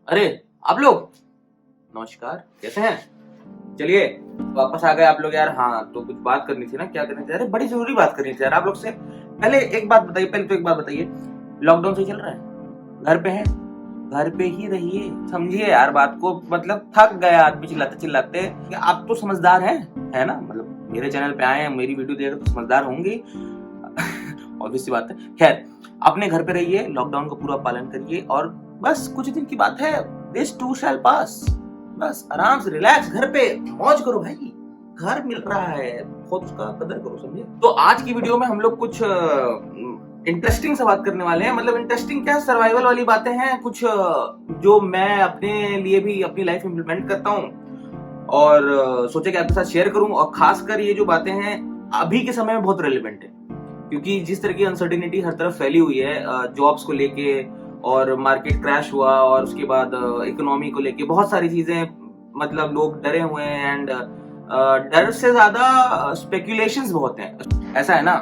अरे आप लोग नमस्कार, कैसे हैं? चलिए वापस आ गए आप लोग यार। हाँ तो कुछ बात करनी थी ना, क्या करनी थी? अरे बड़ी जरूरी बात करनी थी यार आप लोग से। पहले एक बात बताइए, पहले तो एक बात बताइए, लॉकडाउन सही चल रहा है? घर पे हैं? घर पे ही रहिए, समझिए यार बात को। मतलब थक गया आदमी चिल्लाते चिल्लाते। आप तो समझदार हैं, है ना? मतलब मेरे चैनल पे आए हैं, मेरी वीडियो देख रहे तो समझदार होंगे। ऑब्वियस सी बात है। खैर, अपने घर पे रहिए, लॉकडाउन का पूरा पालन करिए और बस कुछ दिन की बात है, दिस टू शैल पास। बस आराम से रिलैक्स, घर पे मौज करो भाई। घर मिल रहा है, बहुत उसका कदर करो, समझे? तो आज की वीडियो में हम लोग कुछ इंटरेस्टिंग सा बात करने वाले हैं। मतलब इंटरेस्टिंग क्या, सर्वाइवल वाली बातें हैं कुछ, जो मैं अपने लिए भी अपनी लाइफ में इम्प्लीमेंट करता हूँ और सोचे कि आपके साथ शेयर करूं। और खासकर ये जो बातें हैं अभी के समय में बहुत रेलिवेंट है, क्योंकि जिस तरह की अनसर्टिनिटी हर तरफ फैली हुई है जॉब्स को लेके, और मार्केट क्रैश हुआ और उसके बाद इकोनॉमी को लेके बहुत सारी चीजें, मतलब लोग डरे हुए हैं। एंड डर से ज्यादा स्पेकुलेशंस बहुत हैं। ऐसा है ना,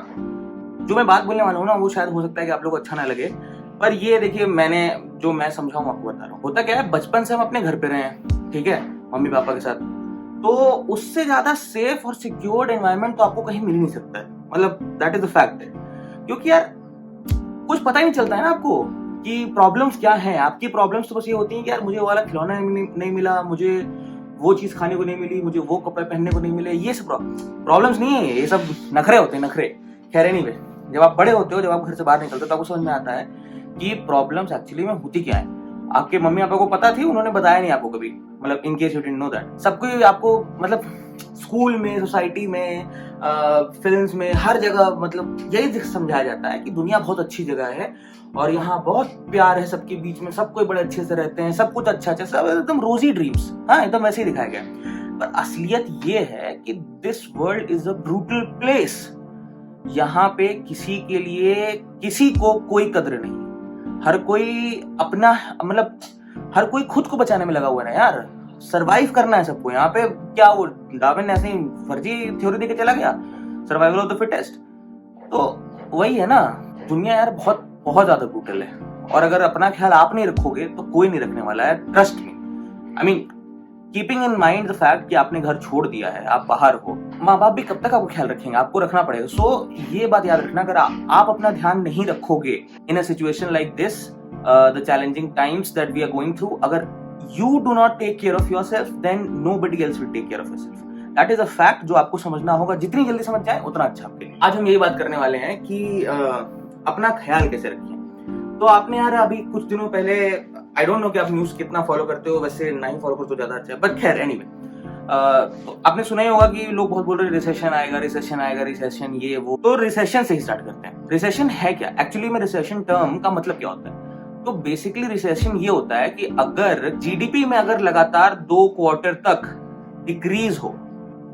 जो मैं बात बोलने वाला हूँ ना, वो शायद हो सकता है कि आप लोगों को अच्छा ना लगे, पर ये देखिए, जो मैं समझाऊं आपको बता रहा हूँ। होता क्या है, बचपन से हम अपने घर पे रहे हैं, ठीक है, मम्मी पापा के साथ, तो उससे ज्यादा सेफ और सिक्योर्ड एनवायरनमेंट तो आपको कहीं मिल नहीं सकता है। मतलब दैट इज द फैक्ट है, क्योंकि यार कुछ पता ही नहीं चलता है ना आपको कि प्रॉब्लम्स क्या हैं। आपकी प्रॉब्लम्स तो बस ये होती हैं कि यार मुझे वो वाला खिलौना नहीं मिला, मुझे वो चीज खाने को नहीं मिली, मुझे वो कपड़े पहनने को नहीं मिले। ये सब प्रॉब्लम्स नहीं है, ये सब नखरे होते हैं, नखरे। खैर एनीवे, जब आप बड़े होते हो, जब आप घर से बाहर निकलते हो, तो आपको समझ में आता है कि प्रॉब्लम्स एक्चुअली में होती क्या है। आपके मम्मी पापा को पता थी, उन्होंने बताया नहीं आपको कभी। मतलब in case you didn't know that, सबको आपको मतलब स्कूल में, सोसाइटी में, फिल्म्स में, हर जगह मतलब यही समझाया जाता है कि दुनिया बहुत अच्छी जगह है और यहाँ बहुत प्यार है सबके बीच में, सब कोई बड़े अच्छे से रहते हैं, सब कुछ अच्छा अच्छा, सब एकदम रोजी ड्रीम्स। हाँ, एकदम वैसे ही दिखाया गया। पर असलियत ये है कि this world is a brutal place. यहाँ पे किसी के लिए किसी को कोई कद्र नहीं। हर कोई अपना, मतलब हर कोई खुद को बचाने में लगा हुआ है ना यार। सरवाइव करना है सबको यहाँ पे। क्या वो डार्विन ऐसे ही फर्जी थ्योरी देके चला गया, सर्वाइवल ऑफ द फिटेस्ट? तो वही है ना, दुनिया यार बहुत बहुत ज्यादा ब्रूटल है। और अगर अपना ख्याल आप नहीं रखोगे तो कोई नहीं रखने वाला है, trust me. I mean, keeping in mind the fact कि आपने घर छोड़ दिया है, आप बाहर हो, माँ बाप भी कब तक आपको ख्याल रखेंगे? आपको रखना पड़ेगा। सो ये बात याद रखना, अगर आप अपना ध्यान नहीं रखोगे in a situation like this, the challenging times that we are going through, अगर you do not take care of yourself, then nobody else will take care of yourself. That is a fact जो आपको समझना होगा। जितनी जल्दी समझ जाए उतना अच्छा आपके लिए। आज हम यही बात करने वाले हैं कि अपना ख्याल कैसे रखें। तो आपने यार अभी कुछ दिनों पहले, आई डोंट नो कि आप न्यूज कितना फॉलो करते हो, वैसे नहीं फॉलो करते तो ज्यादा अच्छा है, बट खैर एनीवे, आपने सुना ही होगा कि लोग बहुत बोल रहे हैं रिसेशन आएगा, रिसेशन आएगा, रिसेशन ये वो। तो रिसेशन से ही स्टार्ट करते हैं। रिसेशन है क्या एक्चुअली में? रिसेशन टर्म का मतलब क्या होता है? तो बेसिकली रिसेशन ये होता है कि अगर जीडीपी में अगर लगातार 2 क्वार्टर तक डिक्रीज हो,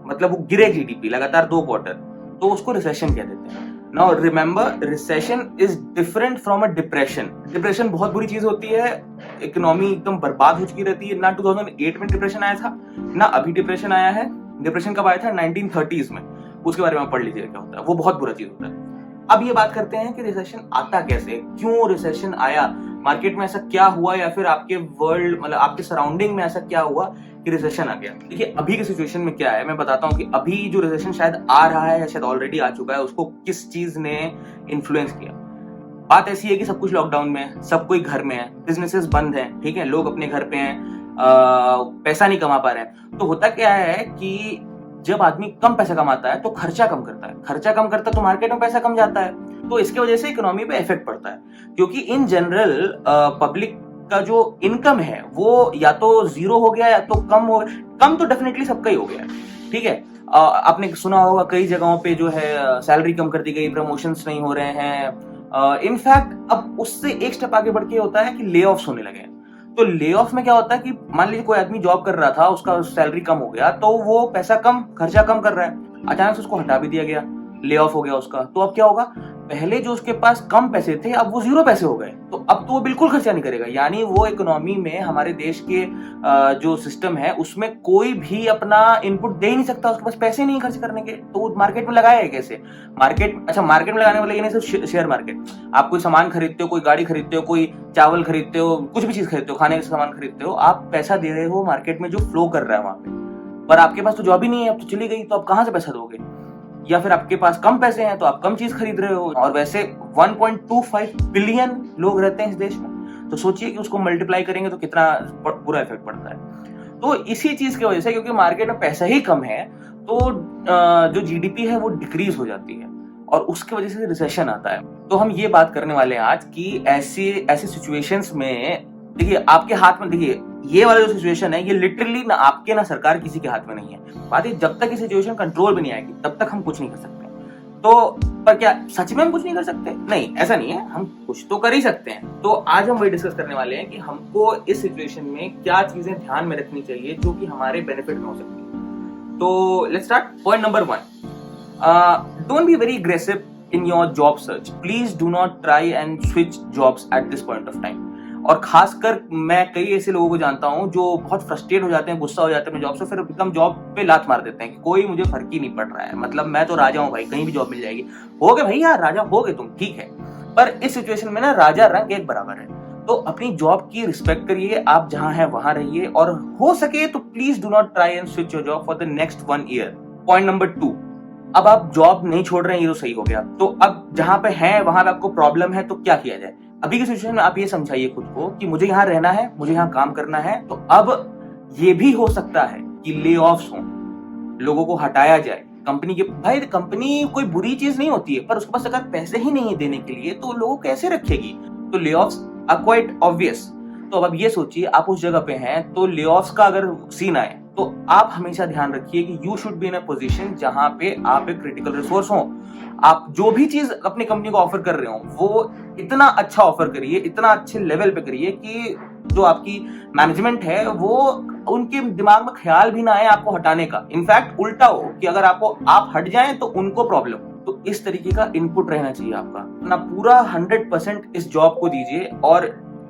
मतलब वो गिरे जीडीपी लगातार 2 क्वार्टर, तो उसको रिसेशन कह देते हैं। Now remember, recession is different from a depression. Depression बहुत बुरी चीज होती है, इकोनॉमी एकदम बर्बाद हो चुकी रहती है। ना 2008 में डिप्रेशन आया था, ना अभी डिप्रेशन आया है। डिप्रेशन कब आया था? 1930s में। उसके बारे में पढ़ लीजिए क्या होता है, वो बहुत बुरा चीज होता है। अब ये बात करते हैं कि रिसेशन आता कैसे, क्यों रिसेशन आया, मार्केट में ऐसा क्या हुआ, या फिर आपके वर्ल्ड, मतलब आपके सराउंडिंग में ऐसा क्या हुआ कि रिसेशन आ गया। देखिए अभी के सिचुएशन में क्या है, मैं बताता हूँ कि अभी जो रिसेशन शायद आ रहा है या शायद ऑलरेडी आ चुका है, उसको किस चीज ने इन्फ्लुएंस किया। बात ऐसी है कि सब कुछ लॉकडाउन में है, सब कोई घर में है, बिजनेसेस बंद हैं, ठीक है, लोग अपने घर पे हैं, पैसा नहीं कमा पा रहे हैं। तो होता क्या है कि जब आदमी कम पैसा कमाता है तो खर्चा कम करता है, खर्चा कम करता है तो मार्केट में पैसा कम जाता है, तो इसके वजह से इकोनॉमी पे इफेक्ट पड़ता है। क्योंकि इन जनरल पब्लिक का जो इनकम है वो या तो जीरो हो गया या तो कम हो गया। कम तो डेफिनेटली सबका ही हो गया, ठीक है। आपने सुना होगा कई जगहों पे जो है सैलरी कम कर दी गई, प्रमोशंस नहीं हो रहे हैं। इनफैक्ट अब उससे एक स्टेप आगे बढ़ के होता है कि ले ऑफ्स होने लगे हैं। तो ले ऑफ में क्या होता है कि मान लीजिए कोई आदमी जॉब कर रहा था, उसका सैलरी कम हो गया, तो वो पैसा कम, खर्चा कम कर रहा है, अचानक से उसको हटा भी दिया गया, ले ऑफ हो गया उसका। तो अब क्या होगा, पहले जो उसके पास कम पैसे थे अब वो 0 पैसे हो गए, तो अब तो वो बिल्कुल खर्चा नहीं करेगा। यानी वो इकोनॉमी में हमारे देश के जो सिस्टम है उसमें कोई भी अपना इनपुट दे ही नहीं सकता, उसके पास पैसे नहीं खर्च करने के, तो वो मार्केट में लगाएगा कैसे? मार्केट में लगाने वाले ये नहीं, सिर्फ शेयर मार्केट। आप कोई सामान खरीदते हो, कोई गाड़ी खरीदते हो, कोई चावल खरीदते हो, कुछ भी चीज खरीदते हो, खाने का सामान खरीदते हो, आप पैसा दे रहे हो मार्केट में जो फ्लो कर रहा है वहां पे, पर आपके पास तो जॉब ही नहीं है, अब तो चली गई, तो आप कहां से पैसा दोगे? या फिर आपके पास कम पैसे हैं तो आप कम चीज खरीद रहे हो, और वैसे 1.25 बिलियन लोग रहते हैं इस देश में, तो सोचिए कि उसको मल्टीप्लाई करेंगे तो कितना बुरा इफेक्ट पड़ता है। तो इसी चीज की वजह से, क्योंकि मार्केट में पैसा ही कम है, तो जो जीडीपी है वो डिक्रीज हो जाती है और उसकी वजह से रिसेशन आता है। तो हम ये बात करने वाले हैं आज कि ऐसी सिचुएशंस में, देखिए आपके हाथ में, देखिए ये वाला जो सिचुएशन है ये लिटरली ना आपके ना सरकार किसी के हाथ में नहीं है। बात है जब तक ये सिचुएशन कंट्रोल में नहीं आएगी तब तक हम कुछ नहीं कर सकते। तो पर क्या सच में हम कुछ नहीं कर सकते? नहीं, ऐसा नहीं है, हम कुछ तो कर ही सकते हैं। तो आज हम वही डिस्कस करने वाले हैं कि हमको इस सिचुएशन में क्या चीजें ध्यान में रखनी चाहिए जो कि हमारे बेनिफिट में हो सकती है। तो let's start. Point number 1, don't be very aggressive in your job search. Please do not try and switch jobs at this point of time. और खासकर मैं कई ऐसे लोगों को जानता हूं जो बहुत फ्रस्ट्रेट हो जाते हैं, गुस्सा हो जाते हैं जॉब से, फिर एकदम जॉब पे लात मार देते हैं कि कोई मुझे फर्क ही नहीं पड़ रहा है, मतलब मैं तो राजा हूं भाई, कहीं भी जॉब मिल जाएगी। हो गए भैया, राजा हो गए तुम, ठीक है, पर इस सिचुएशन में ना राजा रंग एक बराबर है। तो अपनी जॉब की रिस्पेक्ट करिए, आप जहां हैं वहां रहिए, और हो सके तो please do not try and switch your job for the next 1 year. Point number 2, अब आप जॉब नहीं छोड़ रहे हैं, ये तो सही हो गया। तो अब जहां पे हैं वहां पे आपको प्रॉब्लम है, तो क्या किया जाए? अभी की सिचुएशन में आप ये समझाइए खुद को कि मुझे यहाँ रहना है, मुझे यहाँ काम करना है। तो अब ये भी हो सकता है कि ले ऑफ्स हों, लोगों को हटाया जाए कंपनी के। भाई कंपनी कोई बुरी चीज नहीं होती है, पर उसके पास अगर पैसे ही नहीं है देने के लिए तो लोगों को कैसे रखेगी? तो ले ऑफ्स आर क्वाइट ऑब्वियस। तो अब ये सोचिए आप उस जगह पे हैं, तो ले ऑफ्स का अगर सीन आए तो आप हमेशा ध्यान रखिए कि you should be in a position जहां पे आप एक क्रिटिकल रिसोर्स हो। आप जो भी चीज अपनी कंपनी को ऑफर कर रहे हो वो इतना अच्छा ऑफर करिए, इतना अच्छे लेवल पे करिए कि जो आपकी मैनेजमेंट है वो उनके दिमाग में ख्याल भी ना आए आपको हटाने का। इनफैक्ट उल्टा हो कि अगर आप हट जाएं तो उनको प्रॉब्लम। तो इस तरीके का इनपुट रहना चाहिए आपका। अपना पूरा 100% इस जॉब को दीजिए, और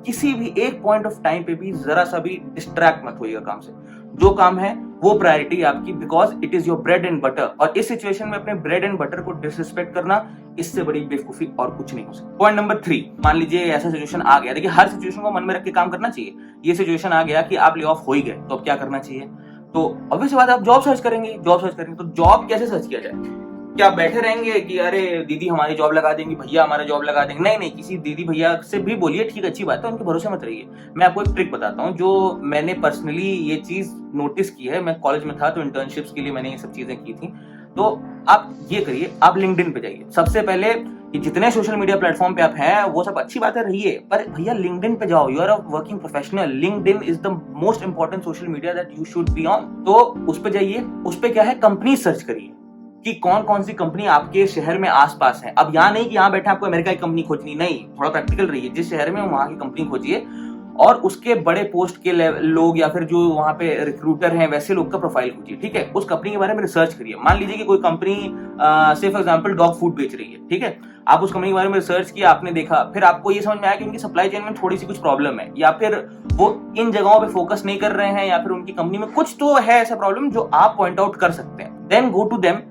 किसी भी एक पॉइंट ऑफ टाइम पे भी जरा सा भी डिस्ट्रैक्ट मत होइएगा काम से। जो काम है वो प्रायोरिटी है आपकी, because it is your bread and butter. और इस सिचुएशन में अपने ब्रेड एंड बटर को डिसरिस्पेक्ट करना, इससे बड़ी बेवकूफी और कुछ नहीं हो सकती। पॉइंट नंबर 3, मान लीजिए ऐसा सिचुएशन आ गया, देखिए हर सिचुएशन को मन में रख के काम करना चाहिए। ये सिचुएशन आ गया कि आप ले ऑफ हो ही गए, तो अब क्या करना चाहिए? तो ऑब्वियस बात है, आप जॉब सर्च करेंगे। तो जॉब कैसे सर्च किया जाए? क्या बैठे रहेंगे कि अरे दीदी हमारी जॉब लगा देंगी, भैया हमारा जॉब लगा देंगे? नहीं, किसी दीदी भैया से भी बोलिए, ठीक अच्छी बात है, उनके भरोसे मत रहिए। मैं आपको एक ट्रिक बताता हूँ जो मैंने पर्सनली ये चीज नोटिस की है। मैं कॉलेज में था तो इंटर्नशिप्स के लिए मैंने ये सब चीजें की थी। तो आप ये करिए, आप लिंक्डइन पे जाइए। सबसे पहले जितने सोशल मीडिया प्लेटफॉर्म पे आप हैं वो सब अच्छी बात है, रहिए, पर भैया लिंक्डइन पे जाओ। You are a working professional, LinkedIn is the most important social media that you should be on. तो उस पे जाइए, उस पे क्या है, कंपनी सर्च करिए कि कौन कौन सी कंपनी आपके शहर में आसपास है। अब यहाँ नहीं कि यहाँ बैठे आपको अमेरिका की कंपनी खोजनी, नहीं, थोड़ा प्रैक्टिकल रहिए। जिस शहर में वहां की कंपनी खोजिए, और उसके बड़े पोस्ट के लोग या फिर जो वहां पे रिक्रूटर हैं वैसे लोग का प्रोफाइल खोजिए, ठीक है। उस कंपनी के बारे में रिसर्च करिए। मान लीजिए कि कोई कंपनी से फॉर एग्जांपल डॉग फूड बेच रही है, ठीक है। आप उस कंपनी के बारे में रिसर्च किया, आपने देखा, फिर आपको ये समझ में आया कि उनकी सप्लाई चेन में थोड़ी सी कुछ प्रॉब्लम है, या फिर वो इन जगहों पे फोकस नहीं कर रहे हैं, या फिर उनकी कंपनी में कुछ तो है ऐसा प्रॉब्लम जो आप पॉइंट आउट कर सकते हैं। देन गो टू देम,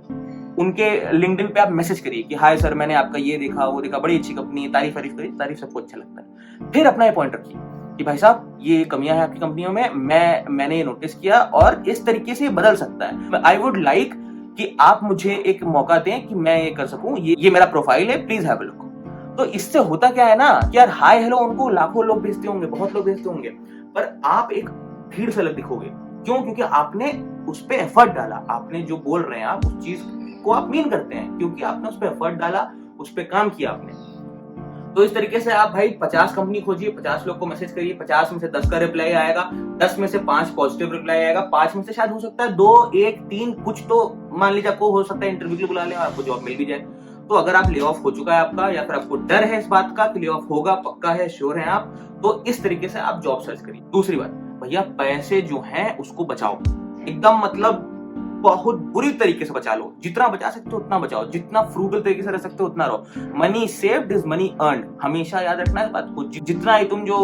उनके लिंक्डइन पे आप मैसेज करिए कि हाय सर, मैंने आपका ये देखा, वो देखा, बड़ी अच्छी कंपनी है, तारीफ करिए, तारीफ सबको अच्छा लगता है। फिर अपना ये पॉइंट रखिए कि भाई साहब ये कमियां हैं आपकी कंपनियों में, मैंने ये नोटिस किया और इस तरीके से बदल सकता है। आई वुड लाइक कि आप मुझे एक मौका दें कि मैं ये कर सकूं, ये मेरा प्रोफाइल है, प्लीज हैव अ लुक। तो इससे होता क्या है ना कि यार हाय हेलो उनको लाखों लोग भेजते होंगे, बहुत लोग भेजते होंगे, पर आप एक भीड़ से अलग दिखोगे। क्यों? क्योंकि आपने उस पर एफर्ट डाला। आपने जो बोल रहे हैं आप उस चीज को आप मीन करते हैं, क्योंकि आपने उस पर एफर्ट डाला, उस पर काम किया आपने। तो इस तरीके से आप भाई 50 कंपनी खोजिए, 50 लोग को मैसेज करिए, 50 में से 10 का रिप्लाई आएगा, 10 में से 5 पॉजिटिव रिप्लाई आएगा, 5 में से शायद हो सकता है 2, 1, 3 कुछ तो मान लीजिए आपको हो सकता है इंटरव्यू के लिए बुला लें और आपको जॉब मिल भी जाए। तो अगर आप ले ऑफ हो चुका है आपका, या फिर आपको डर है इस बात का कि ले ऑफ होगा, पक्का है, श्योर है आप, तो इस तरीके से आप जॉब सर्च करिए। दूसरी बात, भैया पैसे जो हैं उसको बचाओ एकदम, मतलब बहुत बुरी तरीके से बचा लो, जितना बचा सकते हो उतना बचाओ, जितना फ्रूगल तरीके से रह सकते हो उतना रहो। Money saved is money earned, हमेशा याद रखना इस बात को। जितना ही तुम जो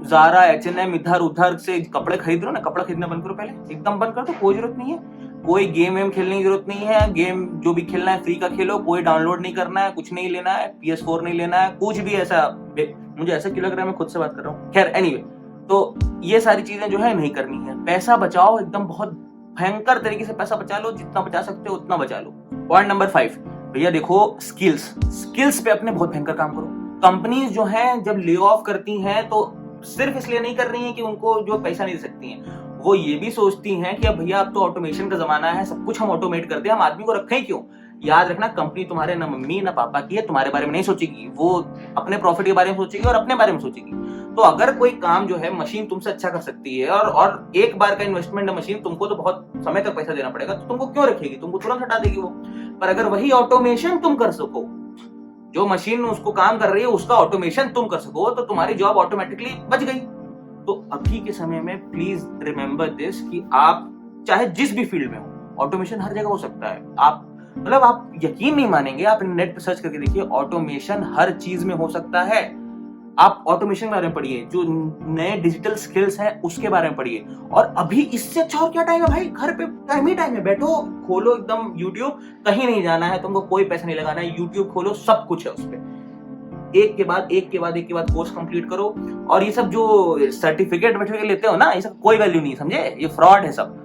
ज़ारा H&M इधर उधर से कपड़े खरीद रहे हो ना, कपड़ा खरीदना बंद करो, पहले एकदम बंद कर दो, कोई जरूरत नहीं है। कोई गेम वेम खेलने की जरूरत नहीं है, गेम जो भी खेलना है फ्री का खेलो, कोई डाउनलोड नहीं करना है, कुछ नहीं लेना है, PS4 नहीं लेना है, कुछ भी ऐसा। मुझे ऐसा क्यों लग रहा है मैं खुद से बात कर रहा हूँ, खैर एनीवे। तो ये सारी चीजें जो है नहीं करनी है। पैसा बचाओ, एकदम बहुत भयंकर तरीके से पैसा बचा लो, जितना बचा सकते हो उतना बचा लो। पॉइंट नंबर 5, भैया देखो स्किल्स पे अपने बहुत भयंकर काम करो। कंपनीज जो हैं जब ले ऑफ करती हैं तो सिर्फ इसलिए नहीं कर रही हैं कि उनको जो पैसा नहीं दे सकती हैं, वो ये भी सोचती हैं कि अब भैया अब तो ऑटोमेशन का जमाना है, सब कुछ हम ऑटोमेट कर दें, हम आदमी को रखें क्यों। याद रखना, कंपनी तुम्हारे ना मम्मी ना पापा की है, तुम्हारे बारे में नहीं सोचेगी, वो अपने प्रॉफिट के बारे में सोचेगी और अपने बारे में सोचेगी। तो अगर कोई काम जो है मशीन तुमसे अच्छा कर सकती है और एक बार का इन्वेस्टमेंट है मशीन, तुमको तो बहुत समय तक पैसा देना पड़ेगा, तो तुमको क्यों रखेगी, तुमको तुरंत हटा देगी वो। पर अगर वही ऑटोमेशन तुम कर सको, जो मशीन उसको काम कर रही है उसका ऑटोमेशन तुम कर सको, तो तुम्हारी जॉब ऑटोमेटिकली बच गई। तो अभी के समय में प्लीज रिमेंबर दिस कि आप चाहे जिस भी फील्ड में हो, ऑटोमेशन हर जगह हो सकता है। आप मतलब आप यकीन नहीं मानेंगे, आप नेट पर सर्च करके देखिए, ऑटोमेशन हर चीज में हो सकता है। आप ऑटोमेशन के बारे में पढ़िए, जो नए डिजिटल स्किल्स हैं उसके बारे में पढ़िए। और अभी इससे अच्छा और क्या टाइम है भाई, घर पे टाइम ही टाइम है, बैठो खोलो एकदम यूट्यूब, कहीं नहीं जाना है तुमको, कोई पैसा नहीं लगाना है, यूट्यूब खोलो, सब कुछ है उस पर। एक के बाद कोर्स कंप्लीट करो। और ये सब जो सर्टिफिकेट लेते हो ना, ये सब कोई वैल्यू नहीं, समझे, ये फ्रॉड है सब।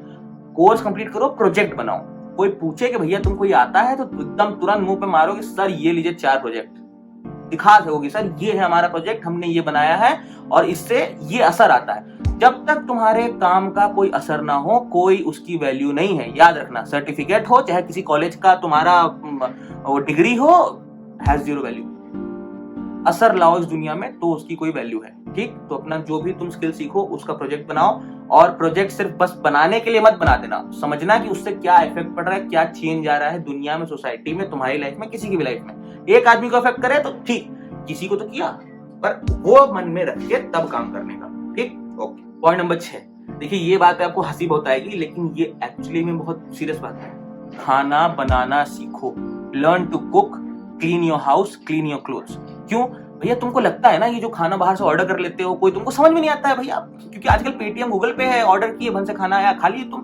कोर्स कंप्लीट करो, प्रोजेक्ट बनाओ। कोई पूछे कि भैया तुमको ये आता है, तो एकदम तुरंत मुंह पे मारोगे, सर ये लीजिए 4 प्रोजेक्ट दिखा सकोगे, सर ये है हमारा प्रोजेक्ट, हमने ये बनाया है और इससे ये असर आता है। जब तक तुम्हारे काम का कोई असर ना हो, कोई उसकी वैल्यू नहीं है। याद रखना, सर्टिफिकेट हो चाहे किसी कॉलेज का तुम्हारा डिग्री हो, हैज जीरो वैल्यू। असर लाओ इस दुनिया में तो उसकी कोई वैल्यू है, ठीक। तो अपना जो भी तुम स्किल सीखो उसका प्रोजेक्ट बनाओ, और प्रोजेक्ट सिर्फ बस बनाने के लिए मत बना देना, समझना कि उससे क्या इफेक्ट पड़ रहा है, क्या चेंज आ रहा है दुनिया में, सोसाइटी में, तुम्हारी लाइफ में, किसी की भी लाइफ में। एक आदमी को इफेक्ट करे तो ठीक, किसी को तो किया, पर वो मन में रख के तब काम करने का, ठीक। ओके, पॉइंट नंबर 6, देखिए ये बात आपको हंसी बहुत आएगी, लेकिन ये एक्चुअली में बहुत सीरियस बात है। खाना बनाना सीखो, learn to cook, clean your house, clean your clothes. क्यों भैया, तुमको लगता है ना ये जो खाना बाहर से ऑर्डर कर लेते हो, कोई तुमको समझ में नहीं आता है भैया, क्योंकि आजकल पेटीएम गूगल पे है, ऑर्डर किए भन से खाना आया, खा लिए तुम।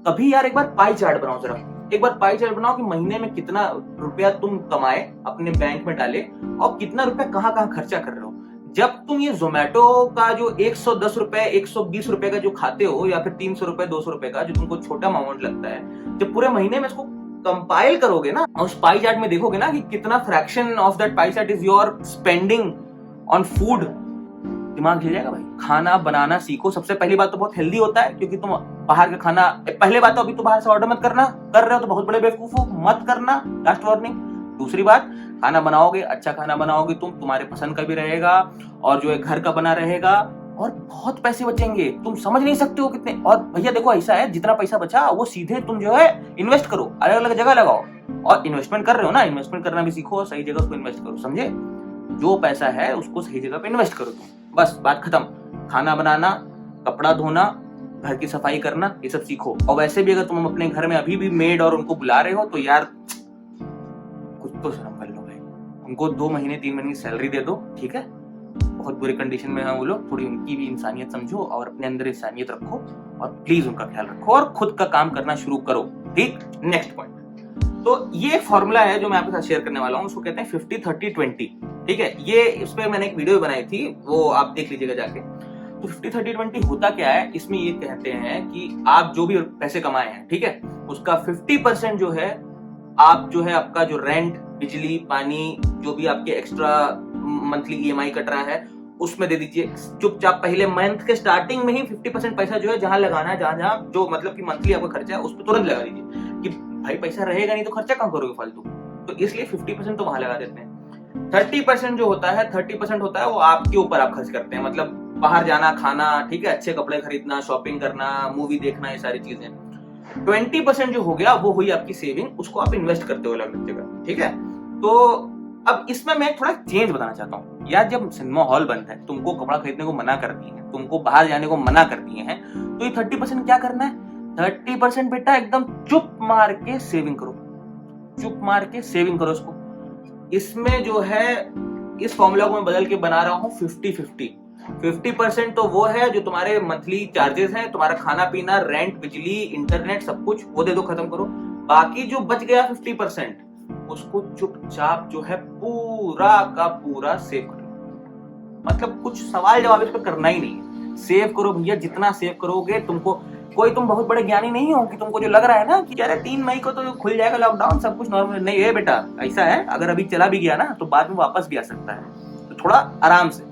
कभी यार एक बार पाई चार्ट बनाओ, जरा एक बार पाई चार्ट बनाओ कि महीने में कितना रुपया तुम कमाए, अपने बैंक में डाले, और कितना रुपया कहाँ कहाँ खर्चा कर रहे हो। जब तुम ये जोमेटो का जो 110 रुपए 120 रुपए का जो खाते हो, या फिर 300 रुपए 200 रुपए का जो तुमको छोटा अमाउंट लगता है, जब पूरे महीने में इसको कंपाइल करोगे ना, उस पाई चार्ट में देखोगे ना कि कितना fraction of that pie chart is your spending on food, दिमाग हिल जाएगा भाई। खाना बनाना सीखो। सबसे पहली बात तो बहुत हेल्दी होता है, क्योंकि तुम बाहर का खाना, पहले बात तो अभी तो बाहर से ऑर्डर मत करना, कर रहे हो तो बहुत बड़े बेवकूफ हो, मत करना, लास्ट वार्निंग। दूसरी बात, खाना बनाओगे, अच्छा खाना बनाओगे तुम, तुम्हारे पसंद का भी रहेगा और जो है घर का बना रहेगा, और बहुत पैसे बचेंगे, तुम समझ नहीं सकते हो कितने। और भैया देखो ऐसा है, जितना पैसा बचा वो सीधे तुम जो है इन्वेस्ट करो, अलग अलग जगह लगाओ। और इन्वेस्टमेंट कर रहे हो ना, इन्वेस्टमेंट करना भी सीखो, सही जगह उसको इन्वेस्ट करो, समझे। जो पैसा है उसको सही जगह पे इन्वेस्ट करो तुम, बस बात खत्म। खाना बनाना, कपड़ा धोना, घर की सफाई करना, ये सब सीखो। और वैसे भी अगर तुम अपने घर में अभी भी मेड और उनको बुला रहे हो, तो यार कुछ तो शर्म कर लो भाई, उनको 2 महीने 3 महीने की सैलरी दे दो, ठीक है। बहुत बुरी कंडीशन में है वो लोग, थोड़ी उनकी भी इंसानियत समझो और अपने अंदर इंसानियत रखो, और प्लीज उनका ख्याल रखो और खुद का काम करना शुरू करो, ठीक। नेक्स्ट पॉइंट, तो ये एक फॉर्मूला है जो मैं आपके साथ शेयर करने वाला हूँ, उसको कहते हैं 50-30-20, ठीक है। ये इस पे मैंने एक वीडियो बनाई थी, वो आप देख लीजिएगा जाके। तो 50-30-20 होता क्या है, इसमें ये कहते हैं कि आप जो भी पैसे कमाए हैं, ठीक है, उसका 50% जो है आप जो है आपका जो रेंट, बिजली, पानी, जो भी आपके एक्स्ट्रा मंथली EMI कट रहा है उसमें दे दीजिए। चुपचाप पहले मंथ के स्टार्टिंग में ही 50% पैसा जो है जहां लगाना है, जहां जो मतलब कि मंथली आपका खर्चा है उस पर तुरंत लगा दीजिए, कि भाई पैसा रहेगा नहीं तो खर्चा कहाँ करोगे फालतू। तो इसलिए 50% तो वहां लगा देते हैं। 30% जो होता है, 30% होता है वो आपके ऊपर आप खर्च करते हैं, मतलब बाहर जाना, खाना, ठीक है, अच्छे कपड़े खरीदना, शॉपिंग करना, मूवी देखना, ये सारी चीजें। 20% जो हो गया वो हुई आपकी सेविंग, उसको आप इन्वेस्ट करते हो अलग जगह, ठीक है। तो अब इसमें मैं थोड़ा चेंज बताना चाहता हूँ यार। जब सिनेमा हॉल बंद है, तुमको कपड़ा खरीदने को मना कर दिए हैं, तुमको बाहर जाने को मना कर दिए हैं, तो ये 30% क्या करना है, 30% बेटा एकदम चुप मार के सेविंग करो, चुप मार के सेविंग करो इसको। इसमें जो है इस फॉर्मूला को मैं बदल के बना रहा हूं 50-50। 50% तो वो है जो तुम्हारे मंथली चार्जेस हैं, तुम्हारा खाना पीना, रेंट, बिजली, इंटरनेट, सब कुछ वो दे दो, खत्म करो। बाकी जो बच गया 50% उसको चुपचाप जो है पूरा का पूरा सेव करो। मतलब कुछ सवाल जवाब इस पर करना ही नहीं है, सेव करो भैया। जितना सेव करोगे तुमको, कोई तुम बहुत बड़े ज्ञानी नहीं हो कि तुमको जो लग रहा है ना कि यार 3 मई को तो खुल जाएगा लॉकडाउन, सब कुछ नॉर्मल, नहीं है बेटा। ऐसा है, अगर अभी चला भी गया ना तो बाद में वापस भी आ सकता है। तो थोड़ा आराम से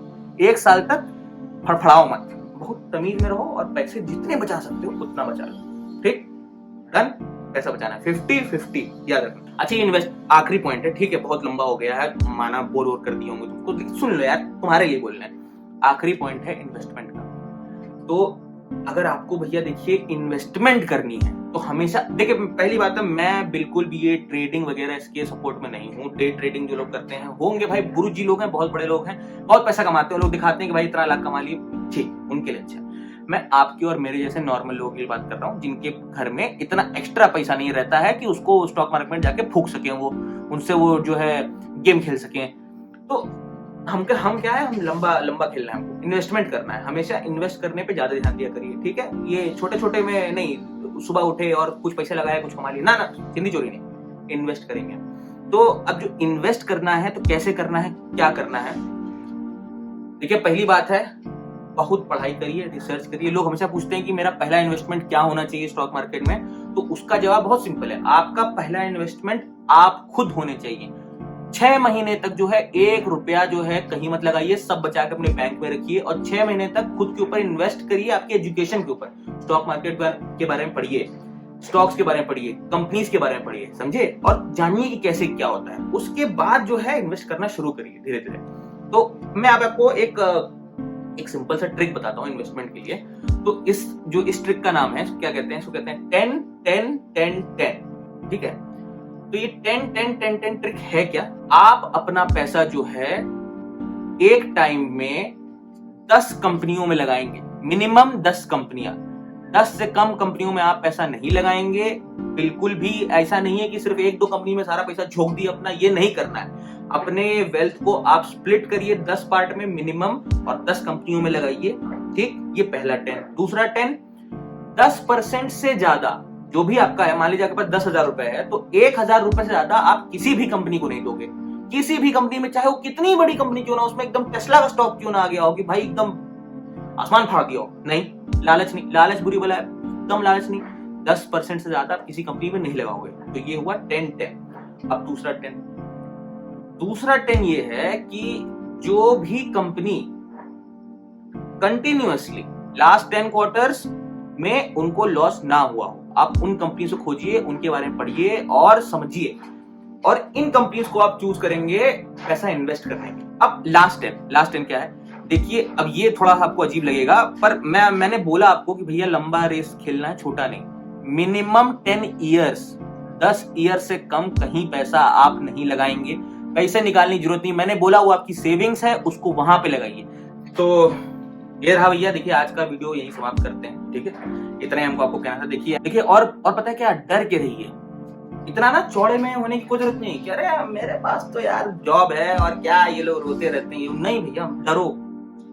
1 साल तक फड़फड़ाओ मत, बहुत तमीज में रहो और पैसे जितने बचा सकते हो उतना बचा लो। ठीक, डन। पैसा बचाना है 50-50, याद रखना। अच्छा, इन्वेस्ट आखिरी पॉइंट है, ठीक है, बहुत लंबा हो गया है, माना बोर वोर कर दिया होंगे तुमको, सुन लो यार, तुम्हारे लिए बोलना है। आखिरी पॉइंट है इन्वेस्टमेंट का। तो अगर आपको भैया देखिए इन्वेस्टमेंट करनी है तो हमेशा देखिए, पहली बात है मैं बिल्कुल भी ये ट्रेडिंग वगैरह इसके सपोर्ट में नहीं हूँ। डे ट्रेडिंग जो लोग करते हैं होंगे भाई, गुरुजी लोग हैं, बहुत बड़े लोग हैं, बहुत पैसा कमाते हैं, लोग दिखाते हैं कि भाई इतना लाख कमा लिए, ठीक, उनके लिए अच्छा। मैं आपके और मेरे जैसे नॉर्मल लोगों की बात कर रहा हूँ जिनके घर में इतना एक्स्ट्रा पैसा नहीं रहता है कि उसको स्टॉक मार्केट में जाके फूक सके, वो उनसे वो जो है गेम खेल सके। तो हम क्या है, हम लंबा लंबा खेलना है, हमको इन्वेस्टमेंट करना है। हमेशा इन्वेस्ट करने पे ज्यादा ध्यान दिया करिए, ठीक है। ये छोटे छोटे में नहीं, सुबह उठे और कुछ पैसे लगाए कुछ कमा लिए, ना ना, सिंधी चोरी नहीं, इन्वेस्ट करेंगे। तो अब जो इन्वेस्ट करना है तो कैसे करना है, क्या करना है। देखिए, पहली बात है बहुत पढ़ाई करिए, रिसर्च करिए। लोग हमेशा पूछते हैं कि मेरा पहला इन्वेस्टमेंट क्या होना चाहिए स्टॉक मार्केट में, तो उसका जवाब बहुत सिंपल है, आपका पहला इन्वेस्टमेंट आप खुद होने चाहिए। 6 महीने तक जो है 1 रुपया जो है कहीं मत लगाइए, सब बचा के अपने बैंक में रखिए और 6 महीने तक खुद के ऊपर इन्वेस्ट करिए, आपके एजुकेशन के ऊपर। स्टॉक मार्केट के बारे में पढ़िए, स्टॉक्स के बारे में पढ़िए, कंपनीज के बारे में पढ़िए, समझे, और जानिए कि कैसे क्या होता है। उसके बाद जो है इन्वेस्ट करना शुरू करिए धीरे धीरे। तो मैं आपको एक सिंपल सा ट्रिक बताता हूँ इन्वेस्टमेंट के लिए। तो इस ट्रिक का नाम है, क्या कहते हैं, इसको कहते हैं 10-10-10-10, ठीक है। तो ये 10-10-10-10 ट्रिक है क्या, आप अपना पैसा जो है एक टाइम में 10 कंपनियों में लगाएंगे, मिनिमम 10 कंपनियां, 10 से कम कंपनियों में आप पैसा नहीं लगाएंगे। बिल्कुल भी ऐसा नहीं है कि सिर्फ 1-2 कंपनी में सारा पैसा झोंक दिया अपना, ये नहीं करना है। अपने वेल्थ को आप स्प्लिट करिए 10 पार्ट में मिनिमम और 10 कंपनियों में लगाइए, ठीक। ये पहला 10। दूसरा 10, 10% से ज्यादा जो भी आपका है, मान लीजिए आपके पास 10,000 रुपए है तो 1,000 रुपए से ज्यादा आप किसी भी कंपनी को नहीं दोगे। किसी भी कंपनी में, चाहे वो कितनी बड़ी कंपनी क्यों ना, उसमें एकदम टेस्ला का स्टॉक क्यों ना आ गया हो कि भाई एकदम आसमान फाड़ दिया हो, नहीं, लालच नहीं, लालच बुरी बला है, एकदम लालच नहीं। 10% से ज्यादा आप किसी कंपनी में नहीं लगाओगे। तो ये हुआ 10-10। अब दूसरा 10 ये है कि जो भी कंपनी कंटिन्यूअसली लास्ट 10 क्वार्टर्स में उनको लॉस ना हुआ हो, आप उन कंपनी से खोजिए, उनके बारे में पढ़िए और समझिए, और इन कंपनीज को आप चूज करेंगे पैसा इन्वेस्ट करने के। अब लास्ट 10 क्या है, देखिए, अब ये थोड़ा आपको अजीब लगेगा, पर मैंने बोला आपको कि भैया लंबा रेस खेलना है, छोटा नहीं। मिनिमम 10 ईयर्स, 10 ईयर से कम कहीं पैसा आप नहीं लगाएंगे। पैसे निकालने की जरूरत नहीं, मैंने बोला वो आपकी सेविंग्स है, उसको वहां पे लगाइए। तो ये रहा भैया, देखिए आज का वीडियो यही समाप्त करते हैं, ठीक है। इतना ही हमको आपको कहना था। देखिए और पता है क्या, डर के रहिए, इतना ना चौड़े में होने की कोई जरूरत नहीं कि अरे मेरे पास तो यार जॉब है और क्या ये लोग रोते रहते हैं, नहीं भैया, डरो।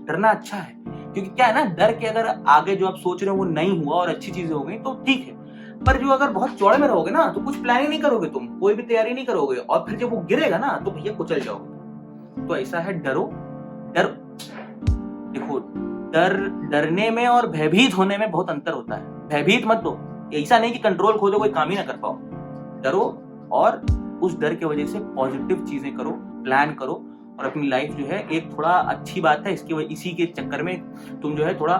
डरना अच्छा है, क्योंकि क्या है ना, डर के अगर आगे जो आप सोच रहे हो वो नहीं हुआ और अच्छी चीजें हो गई तो ठीक है, पर जो अगर बहुत चौड़े में रहोगे ना तो कुछ प्लानिंग नहीं करोगे, तुम कोई भी तैयारी नहीं करोगे, और फिर जब वो गिरेगा ना तो भैया कुचल जाओगे। तो ऐसा है, डरो। देखो, डरने में और भयभीत होने में बहुत अंतर होता है। भयभीत मत दो, ऐसा नहीं कि कंट्रोल खो दो, कोई काम ही ना कर पाओ। डरो और उस डर की वजह से पॉजिटिव चीजें करो, प्लान करो, और अपनी लाइफ जो है एक थोड़ा अच्छी बात है, इसी के चक्कर में तुम जो है थोड़ा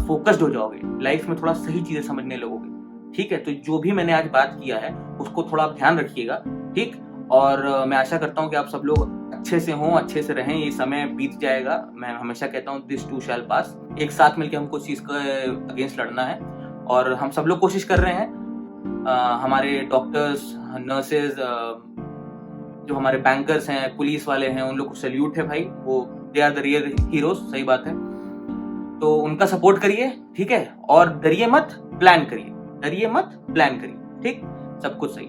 फोकस्ड हो जाओगे, लाइफ में थोड़ा सही चीजें समझने लगोगे, ठीक है। तो जो भी मैंने आज बात किया है उसको थोड़ा ध्यान रखिएगा, ठीक। और मैं आशा करता हूँ कि आप सब लोग अच्छे से हों, अच्छे से रहें, ये समय बीत जाएगा। मैं हमेशा कहता हूँ दिस टू शैल पास। एक साथ मिलकर हमको चीज के अगेंस्ट लड़ना है और हम सब लोग कोशिश कर रहे हैं। हमारे डॉक्टर्स, नर्सेज, जो हमारे बैंकर्स हैं, पुलिस वाले हैं, उन लोग को सैल्यूट है भाई, वो they are the real heroes, सही बात है। तो उनका सपोर्ट करिए, ठीक है, और डरिए मत, प्लान करिए, डरिए मत, प्लान करिए, ठीक, सब कुछ सही।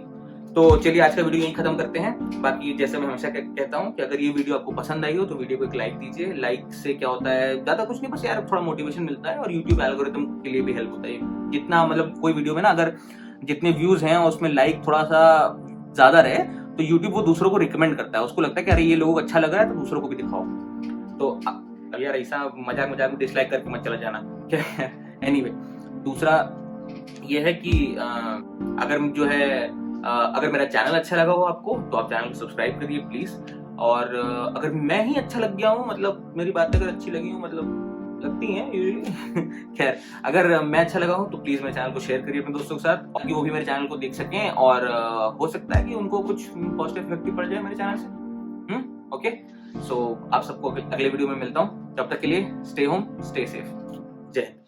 तो चलिए आज का वीडियो यहीं खत्म करते हैं। बाकी जैसे मैं हमेशा कहता हूँ कि अगर ये वीडियो आपको पसंद आई हो तो वीडियो को एक लाइक दीजिए। लाइक से क्या होता है, ज्यादा कुछ नहीं, बस यार थोड़ा मोटिवेशन मिलता है और यूट्यूब एल्गोरिथम के लिए भी हेल्प होता है। जितना मतलब कोई वीडियो में ना अगर जितने व्यूज हैं उसमें लाइक थोड़ा सा ज्यादा रहे तो यूट्यूब वो दूसरों को रिकमेंड करता है, उसको लगता है कि अरे ये लोगों को अच्छा लग रहा है तो दूसरों को भी दिखाओ। तो अब यार ऐसा मजाक मजाक में डिसलाइक करके मत चला जाना, क्या है। एनीवे, दूसरा ये है कि अगर जो है अगर मेरा चैनल अच्छा लगा हो आपको तो आप चैनल को सब्सक्राइब करिए प्लीज। और अगर मैं ही अच्छा लग गया हूँ, मतलब मेरी बातें अगर अच्छी लगी हूँ, मतलब लगती हैं यूजुअली खैर, अगर मैं अच्छा लगा हूँ तो प्लीज मेरे चैनल को शेयर करिए अपने दोस्तों के साथ, ताकि वो भी मेरे चैनल को देख सकें और हो सकता है कि उनको कुछ पॉजिटिव इफेक्ट भी पड़ जाए मेरे चैनल से। ओके, सो आप सबको अगले वीडियो में मिलता हूँ, तब तक के लिए स्टे होम, स्टे सेफ, जय हिंद।